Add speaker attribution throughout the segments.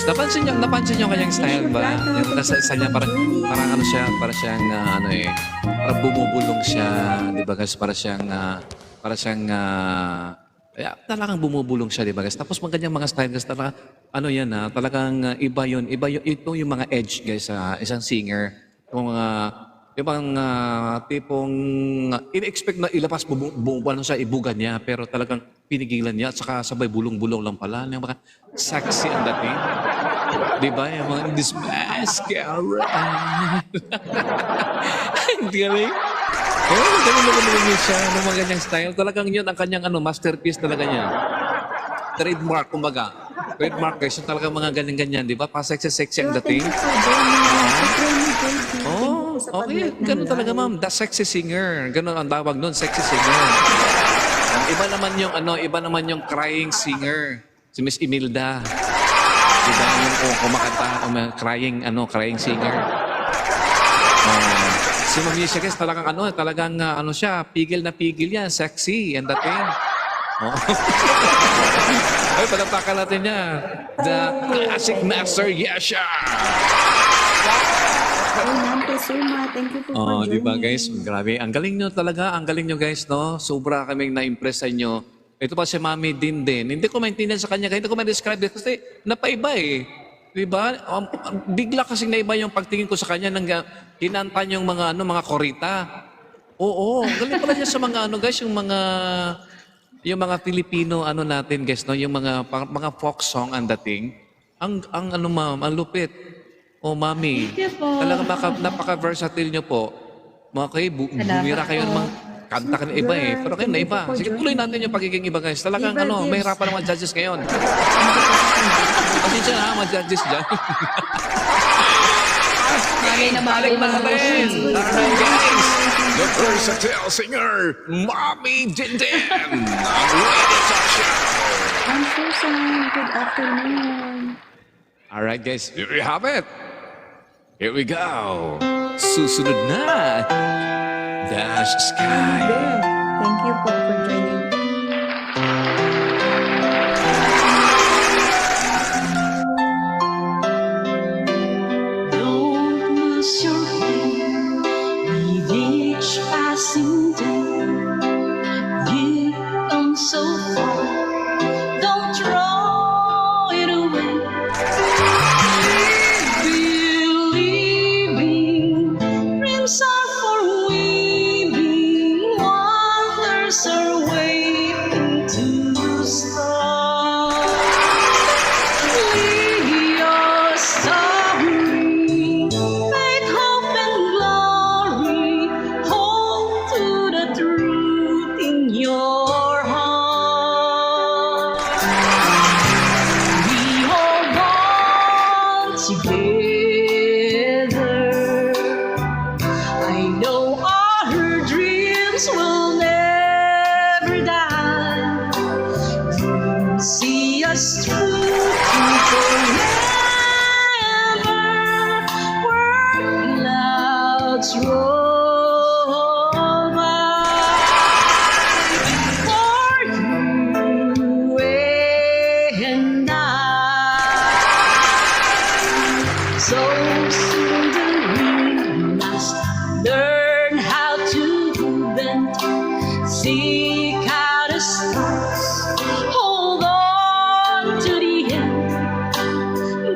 Speaker 1: guys. Napansin niyo kanyang style ba? Yung style niya parang ano siya, para siyang parang bumubulong siya, 'di ba guys? Para siyang talagang bumubulong siya, 'di ba guys? Tapos maganyang mga style guys, talaga talagang iba 'yun. Ito yung mga edge guys sa isang singer. Yung mga ibang tipong in-expect na ilabas ano siya, ibugan niya, pero talagang pinigilan niya at saka sabay bulong-bulong lang pala. Yung mga sexy ang dating. Di ba? Yung mga this mascara. Hindi kami. Ganun naman niya siya ng mga ganyang style. Talagang yun ang kanyang masterpiece talaga niya. Trademark, kumbaga. Trademark guys, yung talagang mga ganyan-ganyan, di ba? Pa-sexy-sexy ang dating. Okay, ganun talaga ma'am. The sexy singer. Ganun ang tawag nun, sexy singer. Iba naman yung crying singer. Si Miss Imelda. Diba yung kumakanta, crying singer. Si Ma'am Misha guys, talagang siya, pigil na pigil yan, sexy, and dating. Ay, palatakan natin niya. The classic master, Yasha!
Speaker 2: Thank you po for joining.
Speaker 1: Diba guys? Grabe. Ang galing nyo talaga. Ang galing nyo guys, no? Sobra kaming na-impress sa inyo. Ito pa si Mami din. Hindi ko maintindihan sa kanya. Hindi ko ma-describe it kasi napaiba eh. Diba? Bigla kasing naiba yung pagtingin ko sa kanya nang kinanta yung mga korita. Oo. Galing pala niya sa mga guys, yung mga Filipino natin guys, no? Yung mga folk song ang dating. Ang lupit. Mami, talagang napaka-versatile nyo po. Bumira kayo ng mga kanta ka na iba eh. Pero kayo na iba. Sige, tuloy natin yung pagiging iba guys. Talagang may hirapan ng mga judges ngayon. Pasensya na mga judges dyan. Balik natin. Alright guys. The versatile singer, Mami Dindin. Ang Radio Talk Show.
Speaker 2: I'm Susan. Good afternoon.
Speaker 1: Alright guys, here we have it. Here we go. Susunod na. Dash Sky.
Speaker 2: Thank you po for joining.
Speaker 3: Don't lose your head with each passing day. You've gone so far, don't throw it away. Believing dreams are for weaving, wonders are waiting to start. Lead your story, faith, hope, and glory. Hold to the truth in your heart. We hold on together. I know our dreams will never die. You see us through to forever. Where clouds roll by, for you and I. So soon we must learn how to bend, seek out the stars, hold on to the end.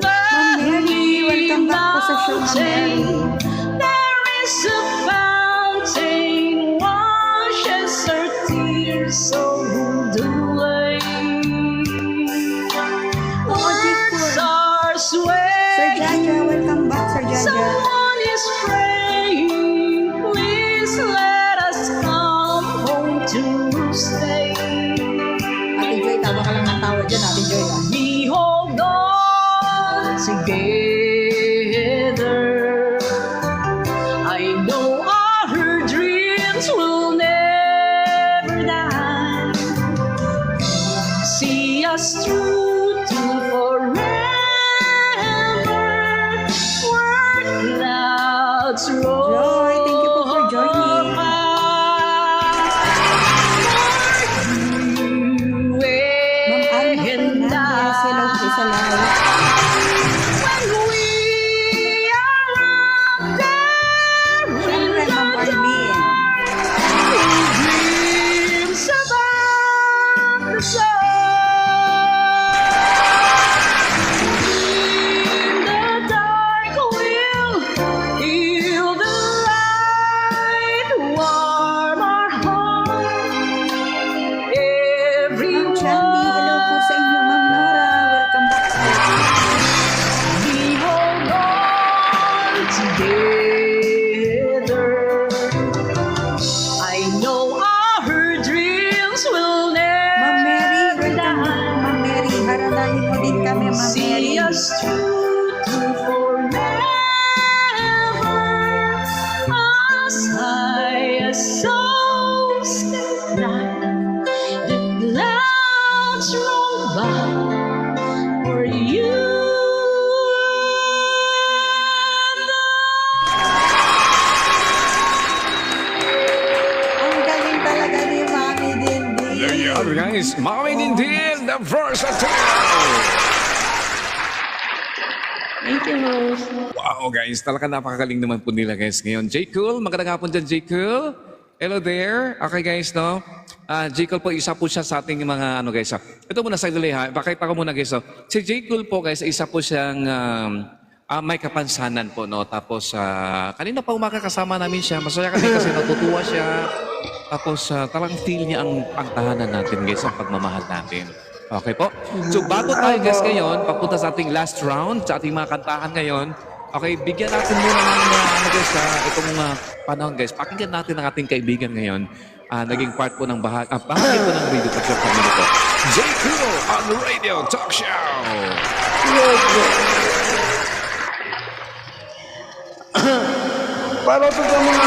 Speaker 3: But
Speaker 2: Mary, welcome back po sa show, Ma'am.
Speaker 3: there is a fountain, washes our tears old away. Words are
Speaker 2: Sir
Speaker 3: swaying.
Speaker 2: Jaja, welcome back, Sir Jaja.
Speaker 3: Someone is praying, please let us come home to stay.
Speaker 2: Ate Joy, tawa ka lang ng tawa dyan, Ate Joy.
Speaker 3: We hold on together. I know our dreams will never die. See us through to forever. Where clouds roll.
Speaker 2: Joy, thank you po for joining.
Speaker 3: by. For you
Speaker 2: Ma'am Alma
Speaker 3: and
Speaker 2: Fernandez, hello po sa live.
Speaker 1: Ano guys, Mami Dindin, the versatile!
Speaker 3: Thank you, Rose.
Speaker 1: Wow guys, talaga napakagaling naman po nila guys ngayon. J. Cool, magandang hapon dyan J. Cool. Hello there. Okay guys, no? J. Cool po, isa po siya sa ating mga ano guys. Ito muna sa dali ha. Pakita ko muna guys. Si J. Cool po guys, isa po siyang may kapansanan po. No? Tapos kanina pa umaga kasama namin siya. Masaya kami kasi natutuwa siya. Tapos talagang feel niya ang tahanan natin guys, ang pagmamahal natin. Okay po? So bago tayo guys ngayon, papunta sa ating last round, sa ating mga kantahan ngayon, okay, bigyan natin muna ng ano guys, itong panahon guys. Pakinggan natin ang ating kaibigan ngayon. Naging part po ng bahagi po ng Radio Talk Show Family po. J. Cool on the Radio Talk Show!
Speaker 4: Para to sa mga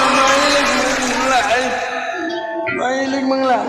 Speaker 4: mahilig mangla.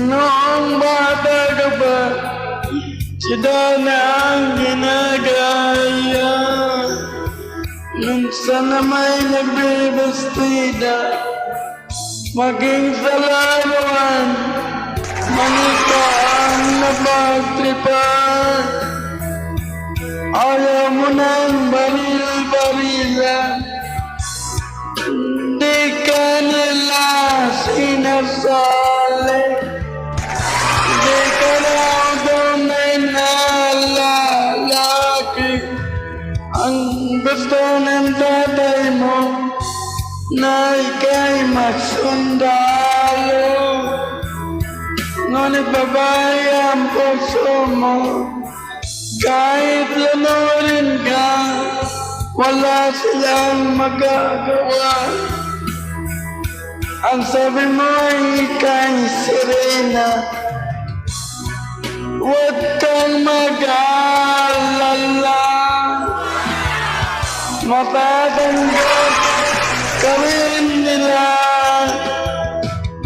Speaker 4: Noong bata ka pa, si Donna ang ginagaya. Minsan na may nagbibestida, maging sa larawan, manika ang napagtripan. Ayaw mo ng baril-barilan, di ka nila sinasali. Di ka raw tunay na lalaki. Ang gusto ng tatay mo na ika'y magsundalo. Ngunit babae ang puso mo, kahit lunurin ka, wala silang magagawa. Ang sabi mo ay ika'y sirena, huwag kang mag-alala. Matatanggap ka rin nila,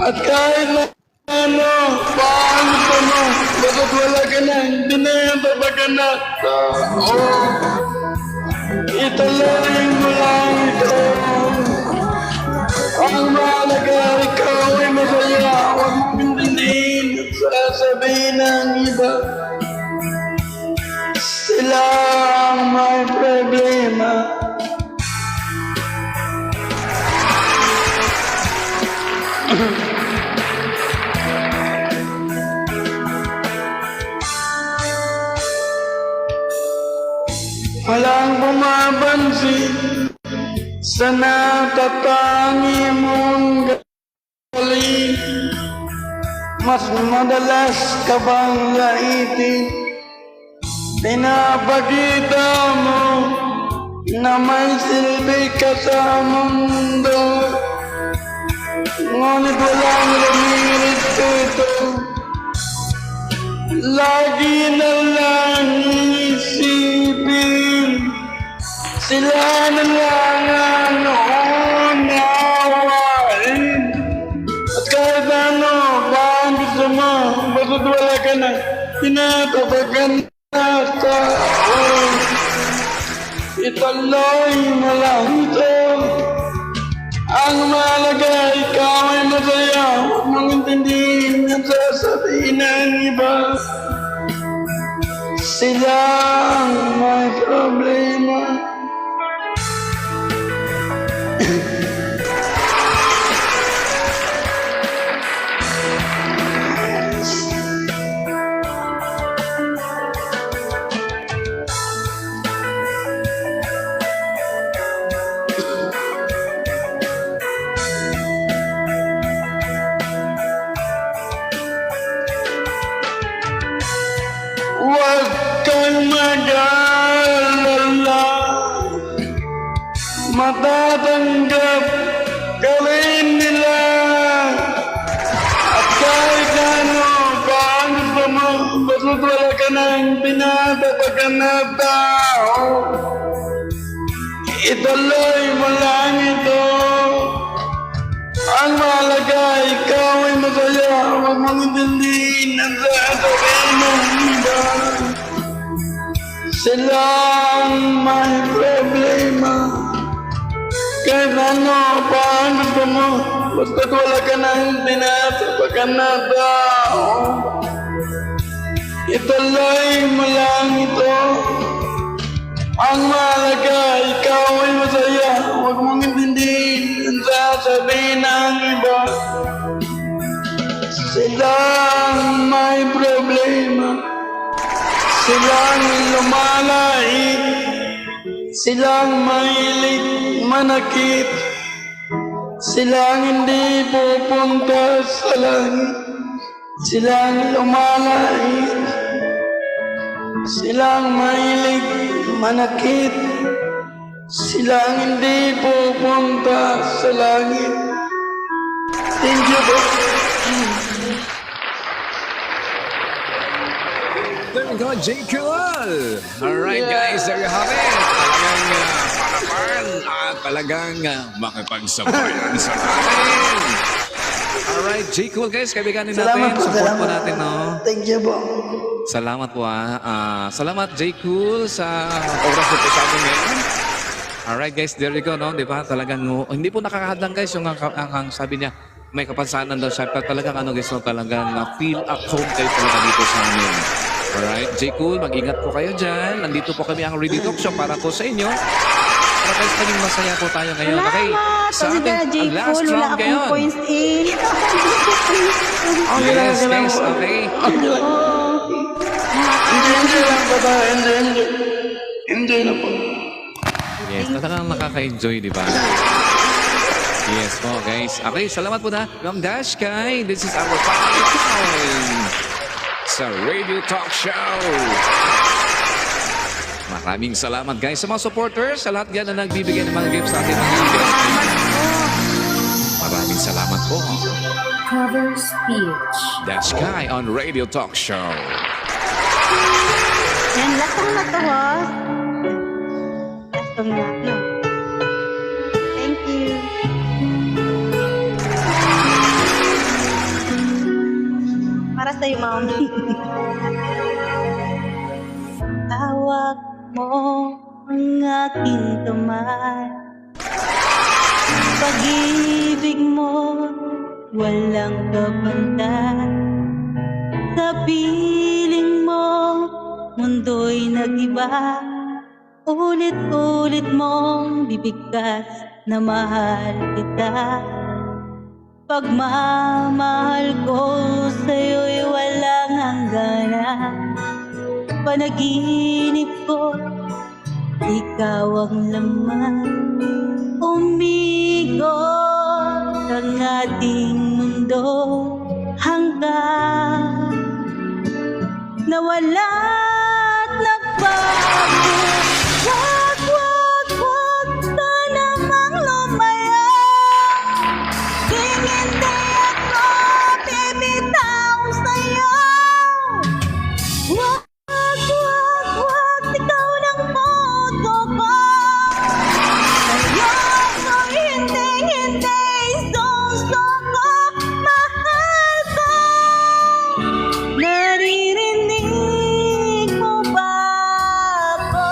Speaker 4: at kahit na ano, paano pa mo, bakit wala ka na, hindi na yan papaganat. Ituloy mo lang ito. Ang mahalaga, ikaw ay masaya, huwag mo pindihin at sasabihin ng iba. Sila ang may problema. Walang bumabansin sa natatangi mong galing. Mas madalas ka bang laitin? Pinapakita mo na may silbi ka sa mundo, ngunit walang rumirespeto. Lagi na lang iisipin, sila na lang ang unawain. At kahit ano, baka gusto mo, basta't wala ka na, tinatapagan na tao. Ituloy mo lang ito. Ang mahalaga, ikaw ay masaya, huwag mong intindihin ang sasabihin ng iba. Sila ang may problema. Huwag kang mag-alala. ituloy mo lang ito. Ang mahalaga, ikaw ay masaya. Huwag mong intindihin ang sasabihin ng iba. Silang may problema. Kahit ano pa ang gusto mo, basta't wala ka nang tinasapakan na tao. Ituloy mo lang ito. Ang mahalaga, ikaw ay masaya. Huwag mong intindihin ang sasabihin ng iba. Silang may problema. Silang lumalait. Silang mahilig manakit. Silang hindi pupunta sa langit. Silang lumalait. Silang mahilig manakit. Silang hindi pupunta sa langit. Thank you po.
Speaker 1: There we go, J. Cool! Alright guys, there you have it. Talagang palapan at talagang makipagsabayan sa atin. Alright, J. Cool guys, kaibiganin natin. Support po natin, no?
Speaker 4: Thank you po.
Speaker 1: Salamat po salamat J. Cool sa oras po sa amin ngayon. Alright guys, there you go, no? Di ba? Talagang, hindi po nakakahadlang guys yung ang sabi niya, may kapansanan daw siya. Pero talagang guys, no? Talagang feel at home kayo talaga dito sa amin. Alright, J. Cool, mag-ingat po kayo dyan. Nandito po kami ang Radio Talk Show para po sa inyo. Para guys, maging masaya po tayo ngayon. Okay, sa ating last round ngayon.
Speaker 2: Points eh.
Speaker 1: Yes, guys, okay.
Speaker 4: Enjoy lang po tayo. Enjoy na po.
Speaker 1: Yes, talagang nakaka-enjoy, di ba? Yes po, guys. Okay, salamat po na. Ma'am Dash Kai, this is our final time sa Radio Talk Show. Maraming salamat, guys, sa mga supporters, sa lahat yan na nagbibigay ng mga gifts sa ating mga guests. Maraming salamat po.
Speaker 5: Cover speech.
Speaker 1: Dash Kai on Radio Talk Show.
Speaker 2: Yan, lasang na to, ha? Lasang na, no? Thank you. Para sa'yo, ma'am. Tawag mo ang aking kamay. Pag-ibig mo walang kapantay. Sa piling mo mundo'y nag-iba. Ulit-ulit mong bibigkas na mahal kita. Pagmamahal ko sa'yo'y walang hangganan. Panaginip ko, ikaw ang laman. Umikot ang ating mundo hanggang nawala't nagbago. Wag, wag, wag ka namang lumaya. Hindi ako bibitaw sa'yo. Wag, wag, wag, ikaw ng puso ko. Ayoko, hindi, hindi, suso ko, mahal ko. Naririnig mo ba ako?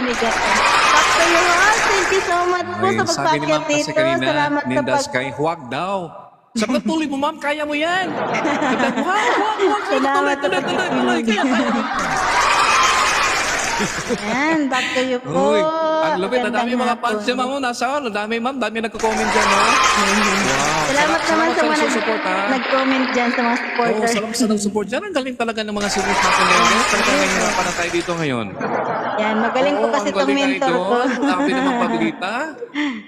Speaker 2: bigat. Back to you all. Thank you so much po
Speaker 1: Ay,
Speaker 2: sa
Speaker 1: sabi ni
Speaker 2: pagpakyat
Speaker 1: ma'am kasi
Speaker 2: dito.
Speaker 1: kanina,
Speaker 2: Salamat sa
Speaker 1: Ninda
Speaker 2: pag...
Speaker 1: Sky, huwag daw. Sa patuloy mo, ma'am, kaya mo yan. Sabi, huwag.
Speaker 2: Salamat sa
Speaker 1: Tuloy.
Speaker 2: pagpakyat. Yan, back to you po.
Speaker 1: Uy, ang lupit. Ang dami
Speaker 2: Magandang
Speaker 1: mga
Speaker 2: hapon.
Speaker 1: fans niya, ma'am. Nasa ako. Ang dami, ma'am. Dami nagko-comment dyan, no? Wow.
Speaker 2: Salamat naman sa mga
Speaker 1: nagsusupport, ha?
Speaker 2: nag-comment dyan sa mga
Speaker 1: Oo,
Speaker 2: supporters.
Speaker 1: salamat sa nag-support dyan. Ang galing talaga ng mga support natin ngayon. Talagang nahihirapan na tayo dito ngayon.
Speaker 2: Yan, magaling po
Speaker 1: Oo,
Speaker 2: kasi
Speaker 1: ang
Speaker 2: itong
Speaker 1: galing,
Speaker 2: mentor ko.
Speaker 1: idol. Grabe naman pabilita.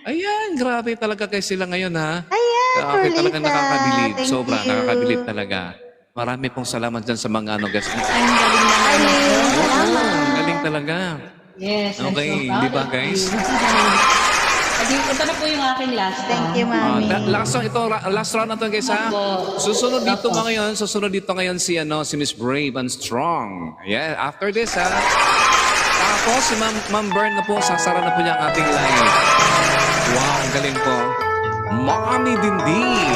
Speaker 1: Ayan, grabe talaga kayo sila ngayon, ha?
Speaker 2: Ayan,
Speaker 1: Grabe talaga
Speaker 2: Perlita.
Speaker 1: nakakabilib.
Speaker 2: Thank
Speaker 1: Sobra,
Speaker 2: you.
Speaker 1: nakakabilib talaga. Marami pong salamat dyan sa mga guys.
Speaker 3: Ang galing naman.
Speaker 2: Ayun,
Speaker 1: Oo,
Speaker 2: salamat.
Speaker 1: ang galing talaga.
Speaker 3: Yes, I'm
Speaker 1: Okay,
Speaker 3: so proud
Speaker 1: di ba,
Speaker 3: of
Speaker 1: guys?
Speaker 3: you. Adi, ito na po yung aking last.
Speaker 2: Thank you, Mami.
Speaker 1: Last round ito, last round na to guys ha.
Speaker 3: Opo.
Speaker 1: Susunod dito
Speaker 3: Opo.
Speaker 1: susunod dito ngayon si Miss Brave and Strong. Yeah, after this ha. Tapos si Ma'am Bern na po, sasara na po niya ang ating live. Wow, ang galing po. Mami Dindin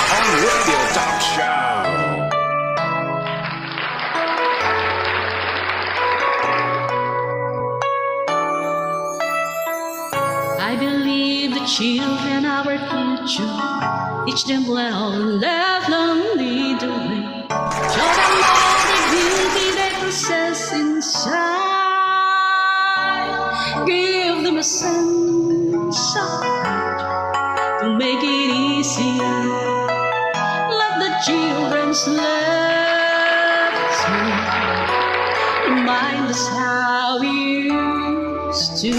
Speaker 1: on Radio Talk Show.
Speaker 3: I believe the children are our future. Teach them well and let them lead the way. Show them all the beauty they possess inside. Give them a sense of pride to make it easier. Let the children's lessons remind us how we used to.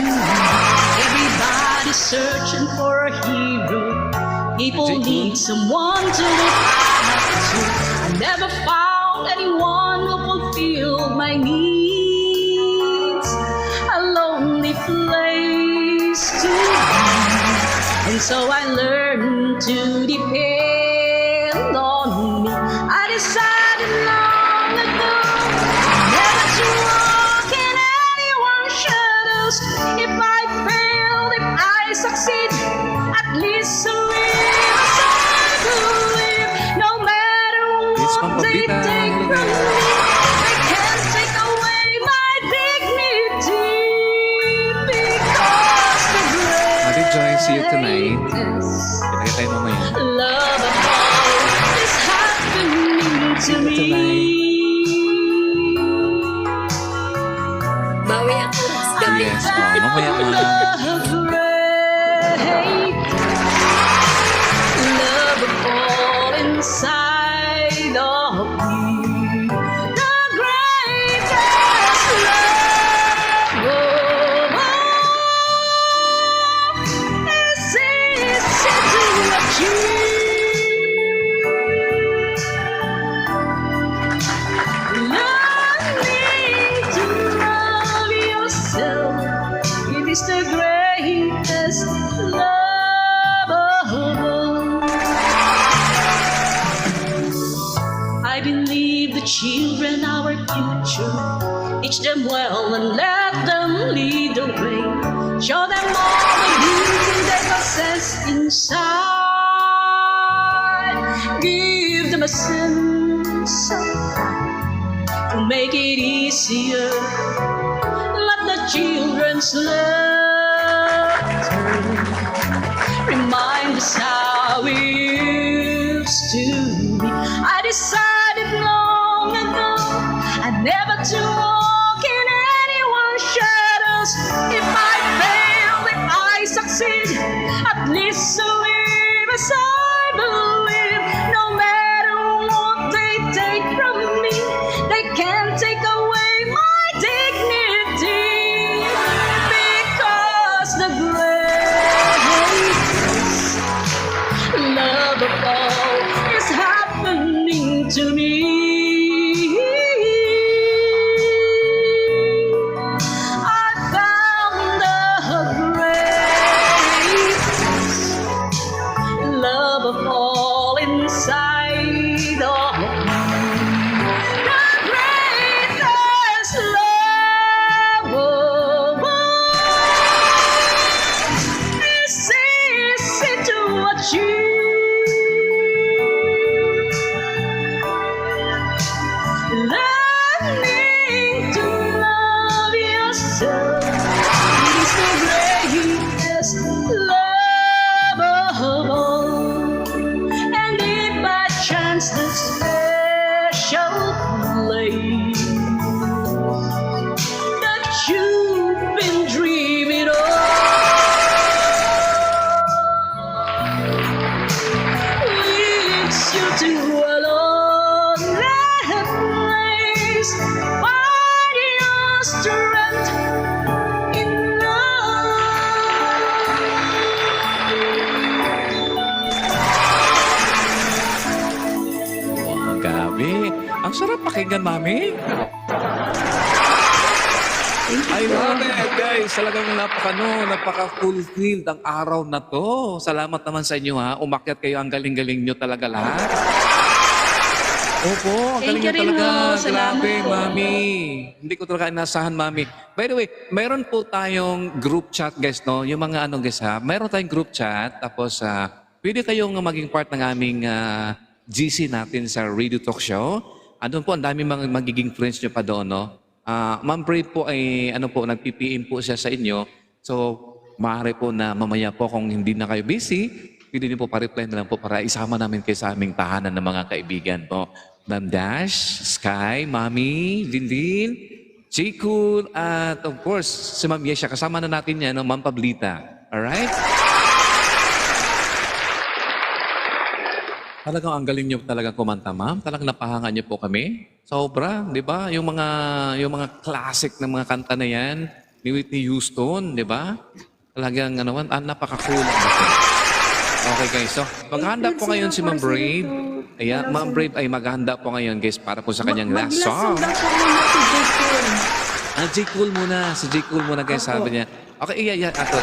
Speaker 3: Everybody's searching for a hero. People need someone to look up to. I never found anyone who fulfilled my needs. A lonely place to be. And so I learned to depend on me. I decided long ago never to walk in anyone's shadows. If I fail, if I succeed, at least I live as I believe. No matter
Speaker 1: It's
Speaker 3: what they
Speaker 1: Pampabita.
Speaker 3: take from me, they can't take away my dignity. Because the
Speaker 1: Ate Joy, see you tonight.
Speaker 3: greatest
Speaker 1: Kita tayo mamaya.
Speaker 3: love of all is happening to me.
Speaker 5: Bawi ako sa gabi.
Speaker 1: Yes, ma'am. Mamaya ma'am.
Speaker 3: Love of all inside of me. The greatest love of all is easy to achieve. Learning to love yourself, it is the greatest love of all. I believe the children are our future. Teach them well and let them lead the way. Show them all the beauty they possess inside. Give them a sense of to make it easier. Let the children's laughter remind us how we used to be. I decided long ago I'd never to walk in anyone's shadows. If I fail, if I succeed, at least I'll live as I believe. No matter what they take from me, they can't take away my dignity. Because the greatest love of all is happening to me. I found the greatest love of all inside of me. The greatest love of all is easy to achieve. Learning to love yourself, place that you've been dreaming of leads you to a lonely place. Find your strength in love.
Speaker 1: Wow, gabi. Ang sarap pakinggan, Mami. I love it, guys. Talagang napaka-fulfilled ang araw na to. Salamat naman sa inyo, ha. Umakyat kayo. Ang galing-galing nyo talaga lahat. Opo, ang
Speaker 3: Thank
Speaker 1: galing
Speaker 3: you
Speaker 1: nyo
Speaker 3: rin
Speaker 1: talaga.
Speaker 3: ho. Salamat
Speaker 1: Grabe,
Speaker 3: po.
Speaker 1: Mami. Hindi ko talaga inasahan, Mami. By the way, mayroon po tayong group chat, guys, no? Yung mga guys, ha. Mayroon tayong group chat. Tapos, pwede kayong maging part ng aming GC natin sa Radio Talk Show. Andun po, ang dami mga magiging friends nyo pa doon, no? Ma'am Brave po ay, nag-PPM po siya sa inyo. So, maaari po na mamaya po kung hindi na kayo busy, pwede niyo po pa-reply na lang po para isama namin kayo sa aming tahanan ng mga kaibigan po. Ma'am Dash, Sky, Mami, Lindin, J. Cool, at of course, si Ma'am Yesha. Kasama na natin yan, no? Ma'am Pablita. Alright? Talagang ang galing niyo talaga kumanta, ma'am. Talagang napahangan niyo po kami. Sobra, di ba? Yung mga classic na mga kanta na yan, ni Whitney Houston, di ba? Talagang napaka-cool. Okay guys, so maghahanda po ngayon si Ma'am Brave. Ayan, Ma'am Brave ay maghahanda po ngayon guys para po sa kanyang last song. J. Cool muna. Si J. Cool muna guys, sabi niya. Okay, iya. Ito.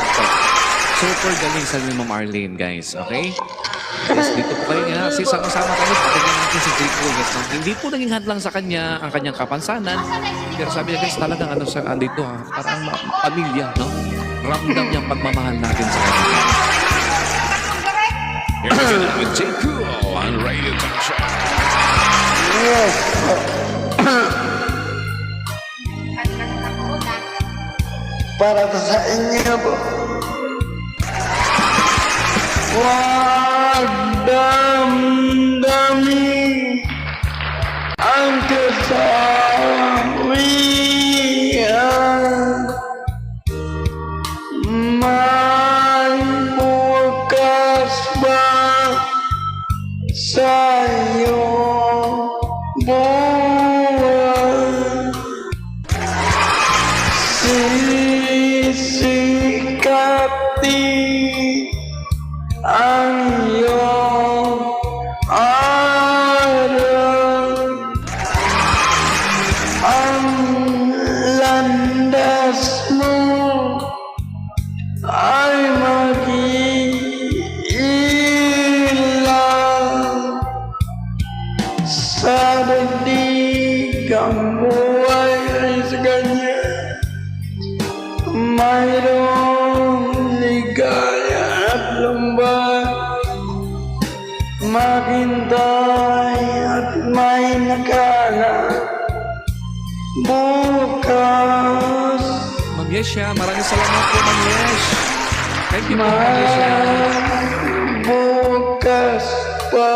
Speaker 1: Super galing sa Ma'am Arlene guys, okay? Guys, dito po kayo nga. Kasi sama-sama kayo. Tingnan natin si J. Cool guys. No? Hindi po naging hadlang sa kanya ang kanyang kapansanan. Pero sabi niya guys, talagang dito ha. Parang pamilya, no? Ramdam niyang pagmamahal natin sa kanya. Here we go with J. Cool on Radio Talk Show.
Speaker 4: Yes. Para sa inyo po. Wag damdamin ang kasawian. May bukas ba sa iyong buwan? Sisikati ang iyong araw. Ang landas mo ay mag-iilang. Sa daigdig ang buhay ay sa ganyan. Mayroong ligaya at lumbay. Maghintay at may nakala. Bukas
Speaker 1: Ma'am Yesha, maraming salamat po, Ma'am Yesh. Thank you po, Ma'am Yesha.
Speaker 4: bukas pa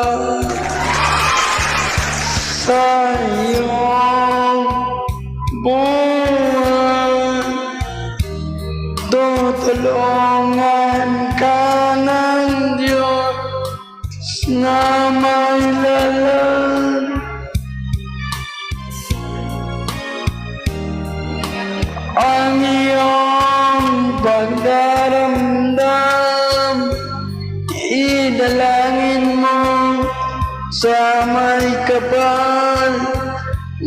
Speaker 4: sa iyong buwan. Tutulungan ka ng Diyos na may lalang. Ang iyong pagdaramdam, idalangin mo sa may kapal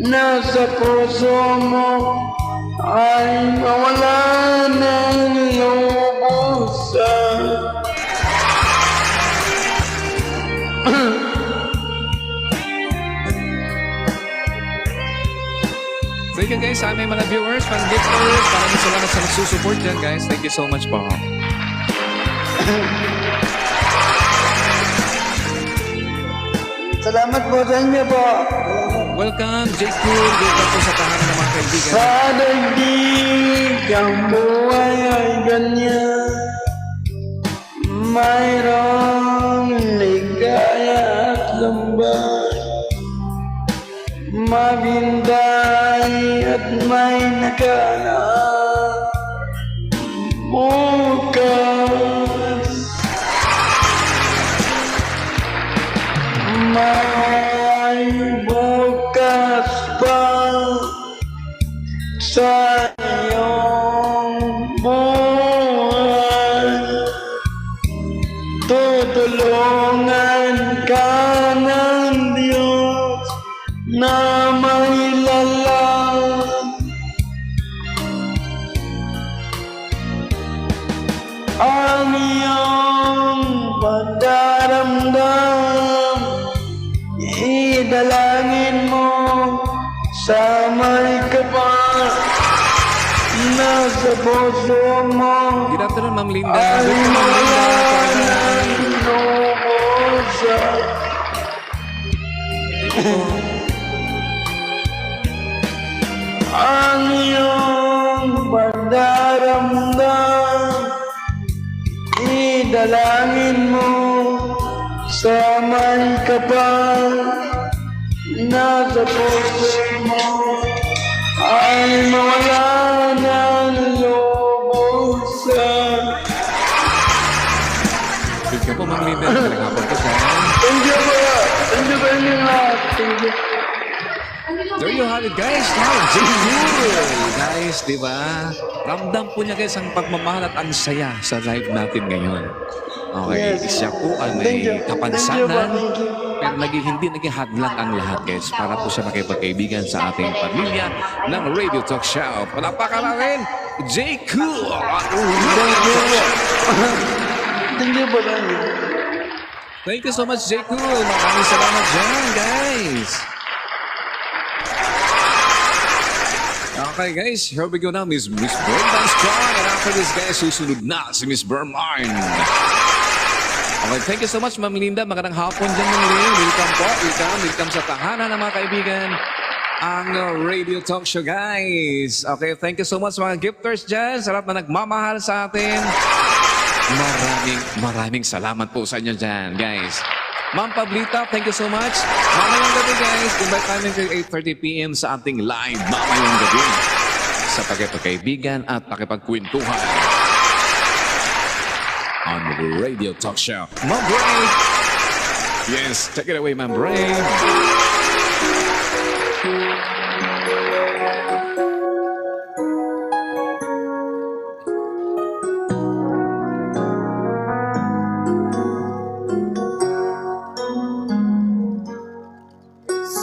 Speaker 4: na sa puso mo ay mawala ng lubusan.
Speaker 1: Thank you guys sa aming mga viewers, mga gifters. Maraming salamat sa nagsusupport dyan guys. Thank you so much po.
Speaker 4: Salamat po sa inyo po.
Speaker 1: Welcome, J. Cool. Welcome po sa tahanan ng mga kaibigan.
Speaker 4: Sa daigdig ang buhay ay ganyan. Mayroong ligaya at lumbay. maghintay at may naganap bukas. May bukas pa sa iyong buhay. Tutulungan ka ng Diyos na may lalang. Ang iyong pagdaramdam, idalangin mo sa may kapal na sa puso mo.
Speaker 1: Good afternoon, Ma'am Linda.
Speaker 4: Ay
Speaker 1: Good afternoon, Ma'am Linda.
Speaker 4: mawalan ng lubusan. Ang iyong pagdaramdam, idalangin mo sa may kapal na sa puso mo. Ay mawala ng lubusan.
Speaker 1: Good ka po, Ma'am Linda. Magandang hapon po sa
Speaker 4: Thank you po. Thank you very much. Thank you.
Speaker 1: There you have it, guys. Now, J-Cool. Guys, di ba? Ramdam po niya, guys, ang pagmamahal at ang saya sa live natin ngayon. Okay,
Speaker 4: Yes.
Speaker 1: siya po ay
Speaker 4: Thank you.
Speaker 1: may kapansanan,
Speaker 4: Thank you.
Speaker 1: pero hindi naging hadlang ang lahat, guys, para po siya makipagkaibigan sa ating pamilya ng Radio Talk Show. Palakpakan natin, J-Cool.
Speaker 4: Thank you po.
Speaker 1: Thank you so much, J-Cool. Maraming salamat dyan, guys. Okay, guys, here we go now, Miss Brenda Strong. And after this, guys, susunod na si Miss Bermine. Okay, thank you so much, Ma'am Linda. Magandang hapon dyan, Ma'am Lynn. Welcome po. Welcome sa tahanan ng mga kaibigan. Ang Radio Talk Show, guys. Okay, thank you so much, mga gifters dyan. Sarap na nagmamahal sa atin. Maraming salamat po sa inyo dyan, guys. Ma'am Pablita, thank you so much. Mamayang gabi, guys. Invite namin kayo 8:30 p.m. sa ating live mamayang gabi sa pagkipagkaibigan at pakipagkwentuhan on the Radio Talk Show. Ma'am Bray! Yes, take it away, Ma'am Bray.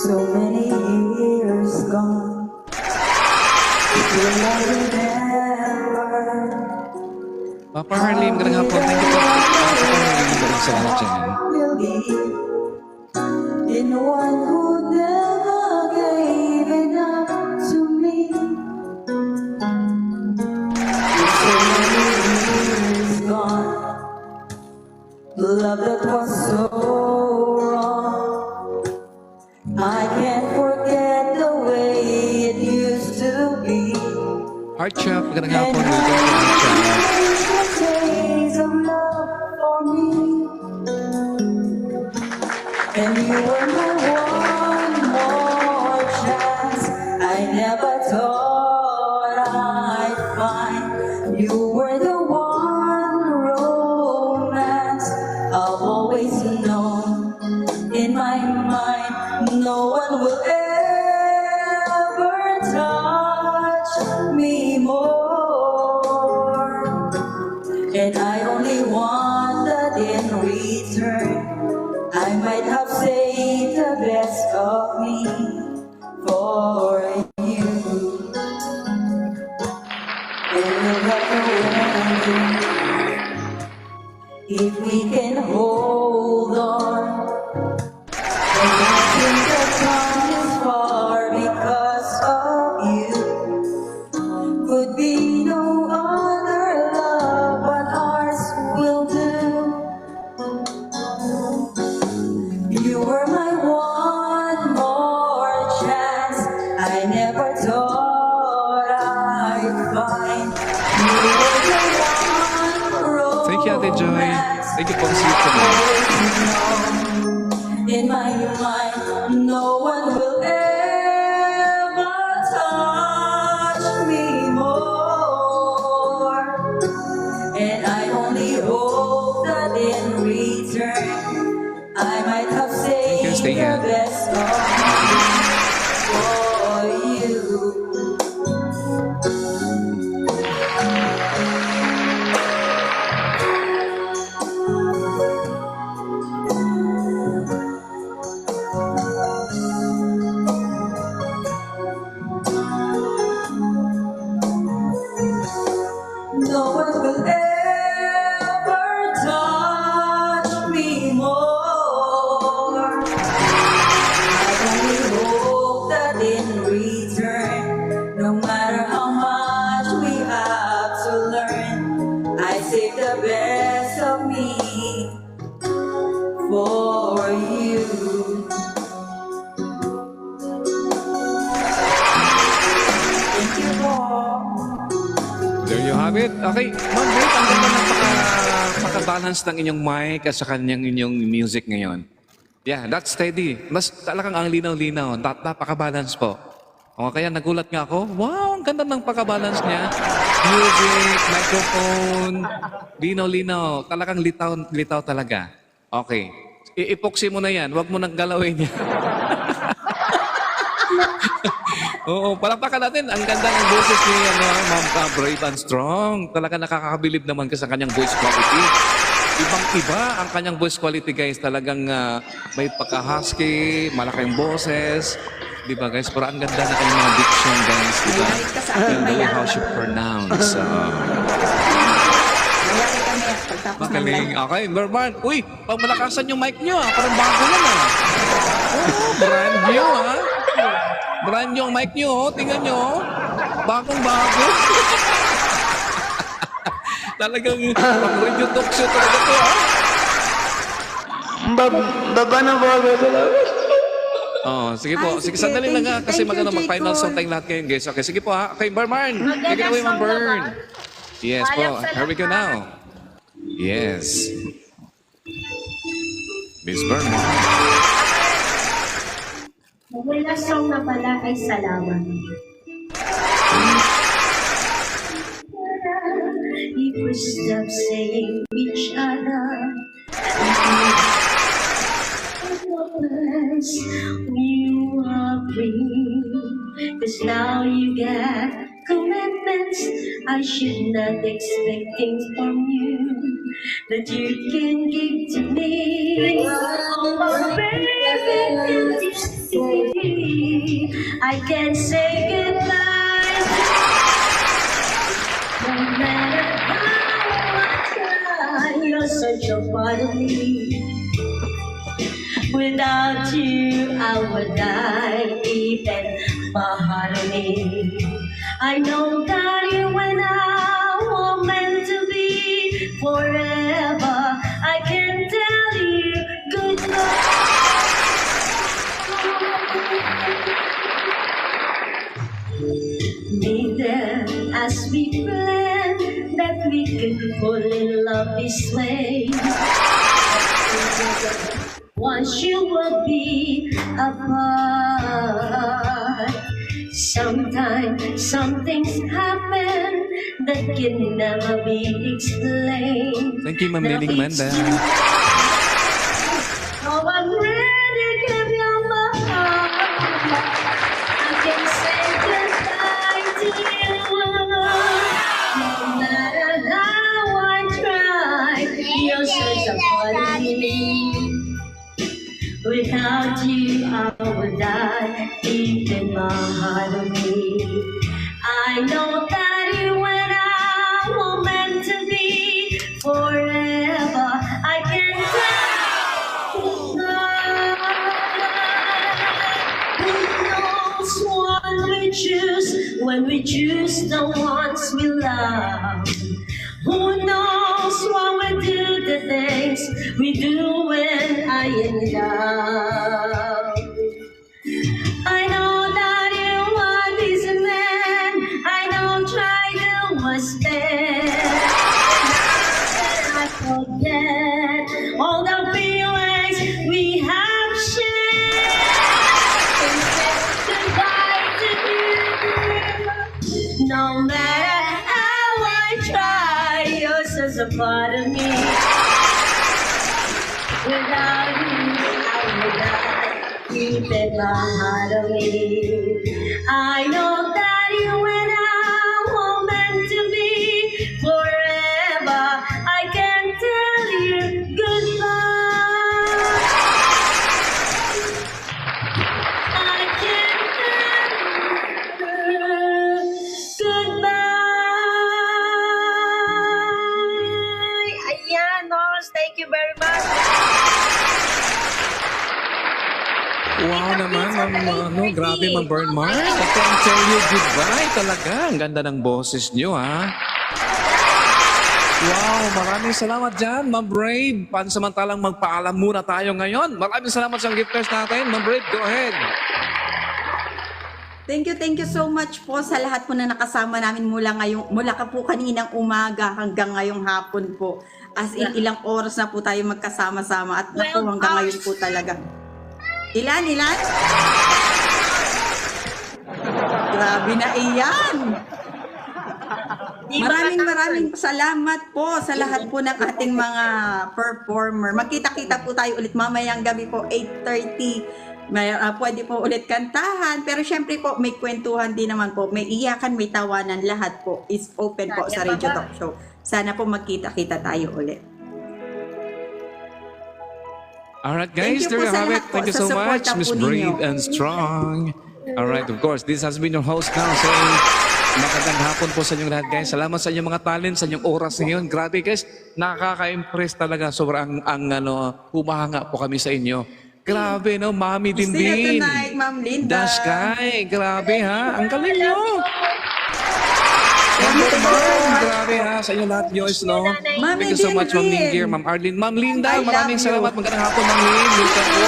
Speaker 2: So many years gone, will I remember?
Speaker 1: Papa Harley, magandang hapon. Thank you po. Papa Harley, maraming salamat dyan.
Speaker 2: Will be in one who never gave enough to me. So many years gone, love that was so wrong. I can't forget the way it used to be.
Speaker 1: Heart Shop, magandang hapon. Welcome to Heart Shop.
Speaker 2: Days of love for me, and you were my one more chance. I never thought I'd find you were the one romance I've always known. In my mind, no one will ever touch me more. And I only want that in return I might have saved the best of me for you. And we'll have to wonder if we can hold on. And I think the time is far because of you. Could be no other love but ours will do. You were my one more chance. I never thought I'd find. You were the one
Speaker 1: Thank you, Ate Joy.
Speaker 2: romance
Speaker 1: Thank you po sa sweet naman.
Speaker 2: in my mind, no one will ever
Speaker 1: Love it. Okay, Ma'am Brave, ang ganda ng paka-balance ng inyong mic at sa kanyang inyong music ngayon. Yeah, that's steady. Mas talagang ang linaw-linaw. Napaka-balance po. O kaya nagulat nga ako, wow, ang ganda ng paka-balance niya. Music, microphone, linaw-linaw. Talagang litaw talaga. Okay. Iipoxy mo na yan. Huwag mo nang galawin yan. Oo, palakpakan natin. Ang ganda ng boses ni Ma'am Brave and Strong. Talaga nakakabilib naman kasi sa kanyang voice quality. Ibang-iba ang kanyang voice quality, guys. Talagang may pagka-husky, malaking boses. Di ba, guys? Pero ang ganda na kanyang mga diction, guys. Di ba? And the way how she pronounce. Magaling. Okay, Merman. Uy, pamalakasan yung mic nyo, ah. Parang bago yan, ah. Oh, brand new, ah. Brand new ang mic nyo, oh. Tingnan nyo, oh. Bagong-bago. Talagang pang-radio talk show talaga to, ah.
Speaker 4: Baba na po ako. Salamat.
Speaker 1: Oh, sige po.
Speaker 2: Ay,
Speaker 1: Sige,
Speaker 2: sige.
Speaker 1: sandali lang, ha.
Speaker 2: Thank you,
Speaker 1: Kasi
Speaker 2: thank
Speaker 1: maganda
Speaker 2: you,
Speaker 1: mag-final
Speaker 2: Jacob.
Speaker 1: song tayong lahat ngayon, guys. Okay, sige po, ha. Okay, Berman. Take it away, Ma'am Bern. Yes po. Here we go now. Yes. Miss Berman.
Speaker 5: Ang last song na pala ay Salamat.
Speaker 3: If we stop saying each other, you are free. 'Cause now you got commitments I should not expect things from you that you can give to me. Oh, baby, I can say goodbye. No matter how I try, you're such a part of me. Without you, I would die deep in my heart of me. I know that you and I were meant to be forever. I can tell you goodbye. Be there as we planned that we could fall in love this way. Once you will be apart. Sometimes some things happen that can never be explained.
Speaker 1: Thank you, Ma'am
Speaker 3: Now
Speaker 1: Liling
Speaker 3: it's
Speaker 1: Manda.
Speaker 3: too- Oh, I'm ready to give you my heart. I can say goodbye to you. No matter how I try, you're such a part of me. Without you, I would die deep in my heart of me. I know that you and I were meant to be forever. I can tell. Who knows what we choose when we choose the ones we love? Who knows what we do, the things we do when I am in love? I know that you are this man. I don't try to was best. I forget all the feelings we have shared. And say goodbye to you. No matter how I try, you're such a part of me. Without you, I would die deep in my heart of me. I know that you and I were meant to be forever. I can tell you goodbye. I can tell you goodbye. Ayan, Nos, thank you very much.
Speaker 1: Wow naman, grabe Ma'am Bernman. I can tell you goodbye talaga. Ang ganda ng boses nyo, ha? Wow, maraming salamat dyan, Ma'am Brave. Pansamantalang magpaalam muna tayo ngayon. Maraming salamat sa gifters natin. Ma'am Brave, go ahead.
Speaker 6: Thank you so much po sa lahat po na nakasama namin mula ka po kaninang umaga hanggang ngayong hapon po. As in, ilang oras na po tayo magkasama-sama at naku, hanggang ngayon po talaga. Ilan? Grabe na iyan! Maraming salamat po sa lahat po ng ating mga performer. Magkita-kita po tayo ulit mamayang gabi po, 8:30. Pwede po ulit kantahan. Pero syempre po, may kwentuhan din naman po. May iyakan, may tawanan. Lahat po is open po sa Radio Talk Show. Sana po magkita-kita tayo ulit.
Speaker 1: Alright
Speaker 6: Thank
Speaker 1: guys,
Speaker 6: you
Speaker 1: there
Speaker 6: po
Speaker 1: you
Speaker 6: sa
Speaker 1: have it.
Speaker 6: lahat po
Speaker 1: Thank you
Speaker 6: sa
Speaker 1: so
Speaker 6: suporta
Speaker 1: much, Miss
Speaker 6: po ninyo.
Speaker 1: Brave and Strong. Alright, of course, this has been your host now saying magandang hapon po sa inyong lahat guys. Salamat sa inyong mga talent, sa inyong oras ngayon. Grabe guys, nakaka-impress talaga. Sobrang humahanga po kami sa inyo. Grabe no, Mami
Speaker 6: See you
Speaker 1: Dindin.
Speaker 6: tonight, Ma'am Linda.
Speaker 1: The Sky, grabe ha. Ang galing nyo. Grabe ha, sa inyo lahat Joyce, no?
Speaker 6: Mami
Speaker 1: Thank you so much, Ma'am
Speaker 6: Dindin.
Speaker 1: Lindier, Ma'am Arlene. Ma'am Linda,
Speaker 6: I love
Speaker 1: maraming
Speaker 6: you.
Speaker 1: salamat. Magandang hapon, Ma'am Lynn. Welcome po.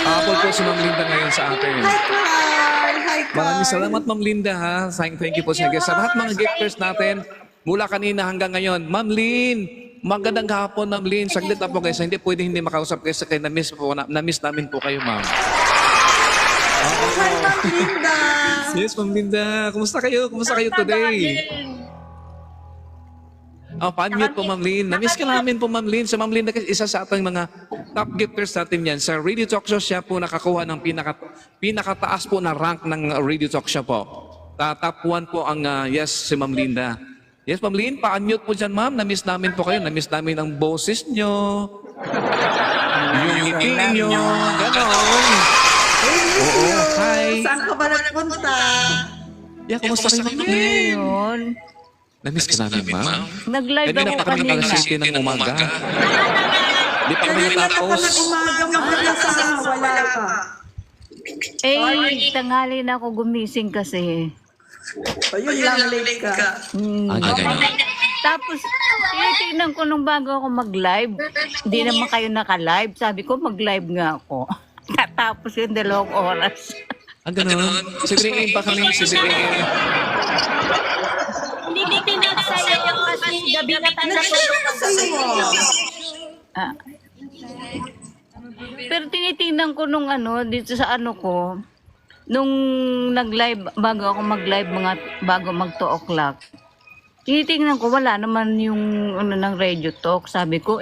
Speaker 1: Hapon po si Ma'am Linda ngayon sa atin.
Speaker 6: Hi, Carl! Hi, Carl!
Speaker 1: Maraming salamat, Ma'am Linda, ha. Thank you po sa sa lahat mga gifters natin mula kanina hanggang ngayon. Ma'am Lynn, magandang hapon, Ma'am Lynn. Saglit na po guys, hindi pwede hindi makausap kayo sa kayo. Na-miss namin po kayo, Ma'am.
Speaker 6: Hi, Ma'am Linda!
Speaker 1: Yes, Ma'am Linda. Kumusta kayo? Kumusta kayo today? Pa-unmute po, Ma'am Lynn. Na-miss ka namin po, Ma'am Lynn. Sa Ma'am Linda, isa sa ating mga top gifters natin yan. Sa Radio Talk Show, siya po nakakuha ng pinakataas po na rank ng Radio Talk Show po. Top 1 po ang yes, si Ma'am Linda. Yes, Ma'am Lynn, pa-unmute po dyan, Ma'am. Na-miss namin po kayo. Na-miss namin ang boses nyo. Yung ngiti nyo. Ganon. Oo, hi.
Speaker 6: Saan ka ba nagpunta?
Speaker 1: Yeah, kumusta kayo, Ma'am Lynn?
Speaker 7: Ngayon,
Speaker 1: Na-miss ka namin, Ma'am.
Speaker 7: nag-live
Speaker 1: Kanina
Speaker 7: ako
Speaker 1: pa kami
Speaker 7: kanina.
Speaker 1: alas 7 ng umaga. Di pa kami
Speaker 6: Kanina ka pa
Speaker 1: natapos.
Speaker 6: nag-umaga magkakasama. Wala ka.
Speaker 7: Eh, tanghali na ako gumising kasi.
Speaker 6: Ayun lang, late ka.
Speaker 7: Tapos, tinitignan ko nung bago ako mag-live. Hindi naman kayo naka-live. Sabi ko, mag-live nga ako. Tapos yung 2 oras.
Speaker 1: Ganun. Sibriin pa kami. Sibriin.
Speaker 5: Hindi pinagsayaw kasi gabi na tayo
Speaker 6: Sa'yo.
Speaker 7: Ah. Pero tinitingnan ko nung dito sa ko, nung nag-live, bago ako mag-live, bago mag 2 o'clock, tinitingnan ko, wala naman yung ng radio talk. Sabi ko,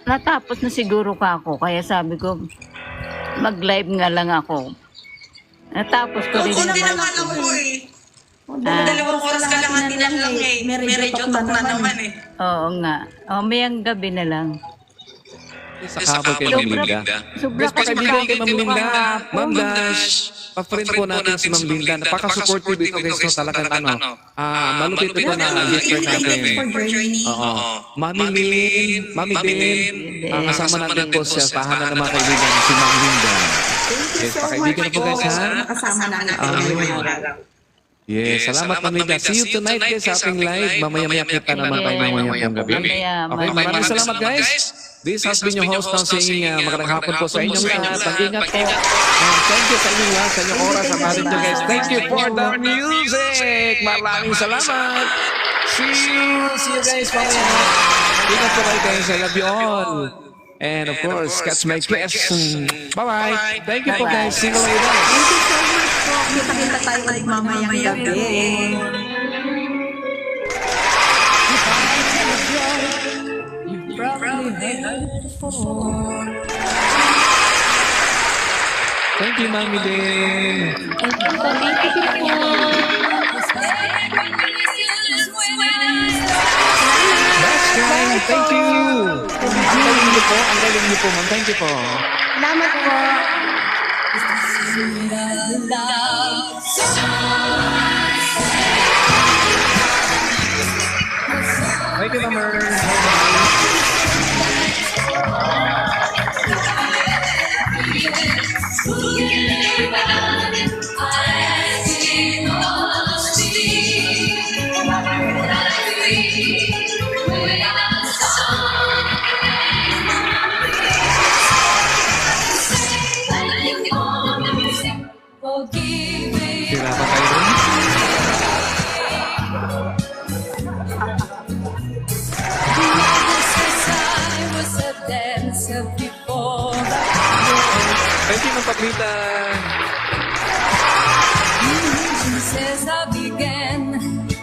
Speaker 7: natapos na siguro ka ako. Kaya sabi ko, mag-live nga lang ako. Natapos ko rin naman.
Speaker 6: Dalawang oras ka lang natin lang eh. May radio talk na naman eh.
Speaker 7: Oo nga. Mayang gabi na lang.
Speaker 1: Sa kapal kay Ma'am Linda.
Speaker 7: Sobra
Speaker 1: Yes, pakaibigan kay Ma'am Linda. Ma'am Dash. Pa-friend po natin si Ma'am Linda. Napaka-supportive ito guys. No, talagang malupit ito na gifter natin.
Speaker 6: For joining.
Speaker 1: Oo. Mami Lynn. Mami Din. Kasama natin po sa tahanan ng mga kaibigan si Ma'am Linda. Yes, pakaibigan na po guys ha.
Speaker 6: Nakasama namin ngayong araw.
Speaker 1: Yes, salamat Ma'am Linda. See you tonight guys sa ating live. Mamaya-maya kita naman tayo mamayang gabi. Okay, maraming salamat guys. This has been your host now saying magandang hapon po sa inyong lahat. Mag-ingat po. And thank you sa inyong lahat, sa inyong oras, sa atin nyo guys. Thank you for the music. Maraming salamat. See you guys mamaya. Ingat po kayo guys. I love you all. And of course, catch my kiss. Bye-bye. Thank you po guys. See you later.
Speaker 6: Thank you so much po. Kita-kita tayo ulit mamayang gabi.
Speaker 1: Thank you, Mami Din. That's right. Thank you. Ang galing niyo po. Ang galing niyo po, ma'am. Thank you po.
Speaker 6: Salamat po.
Speaker 1: Thank you, ma'am. Sira pa kayo rin? Thank you, Ma'am Pablita.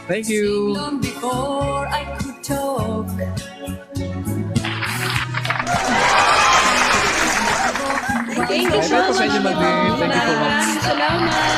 Speaker 1: Thank you.
Speaker 2: Before I could talk.
Speaker 3: Thank you so
Speaker 1: Bye-bye po sa
Speaker 3: much.
Speaker 1: inyo, Magdalene. Thank you po, ma'am.
Speaker 3: Maraming salamat.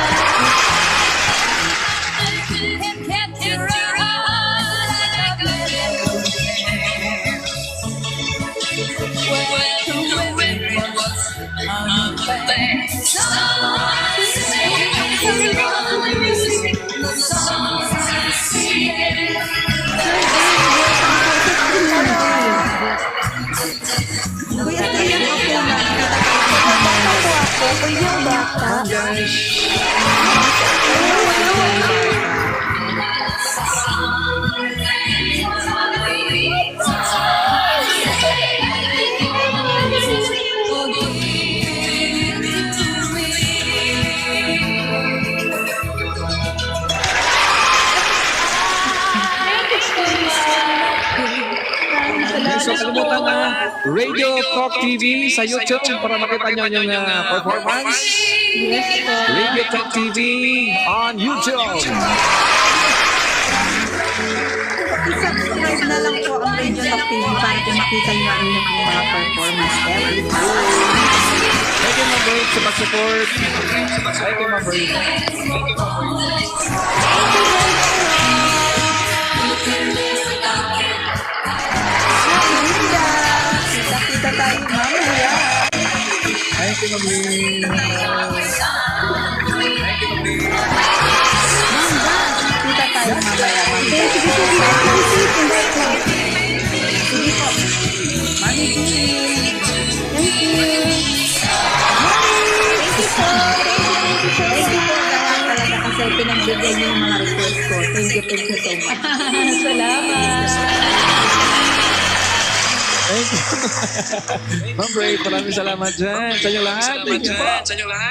Speaker 6: Kuya Trian, okay na.
Speaker 1: So, kalimutan na Radio Talk TV sa YouTube para makita nyo yung performance.
Speaker 3: Yes po.
Speaker 1: Radio Talk TV on YouTube.
Speaker 6: I-subscribe na lang po ang Radio Talk TV para po makita nyo ang inyong mga performance every time.
Speaker 1: Thank you, Ma'am Brave, sa pag-support. Thank you, Ma'am Brave.
Speaker 6: Kita-kita tayo mamaya.
Speaker 1: Thank you, Ma'am Brave.
Speaker 6: Kita tayo mamaya. Sige po. Mami G. Thank you. Thank you po talaga kasi pinagbigay niyo yung mga request ko. Thank you so much.
Speaker 3: Salamat.
Speaker 1: Thank you. Ma'am Brave, maraming salamat dyan sa inyo lahat. Thank you po.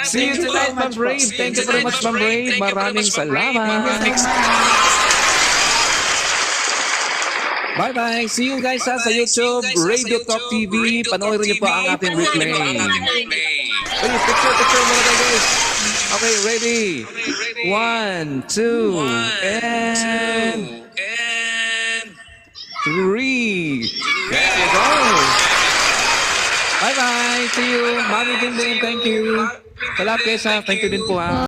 Speaker 1: See you tonight, Ma'am Brave. Thank you very much, Ma'am Brave. Maraming salamat. Bye-bye. See you guys sa YouTube, Radio Talk TV. Panoorin niyo po ang ating replay. Hey, picture muna tayo, guys. Okay, ready? 1, 2, and 3. There you go. Bye-bye. See you. Mami din. Thank you. Sa lahat guys ha. Thank you din po ha.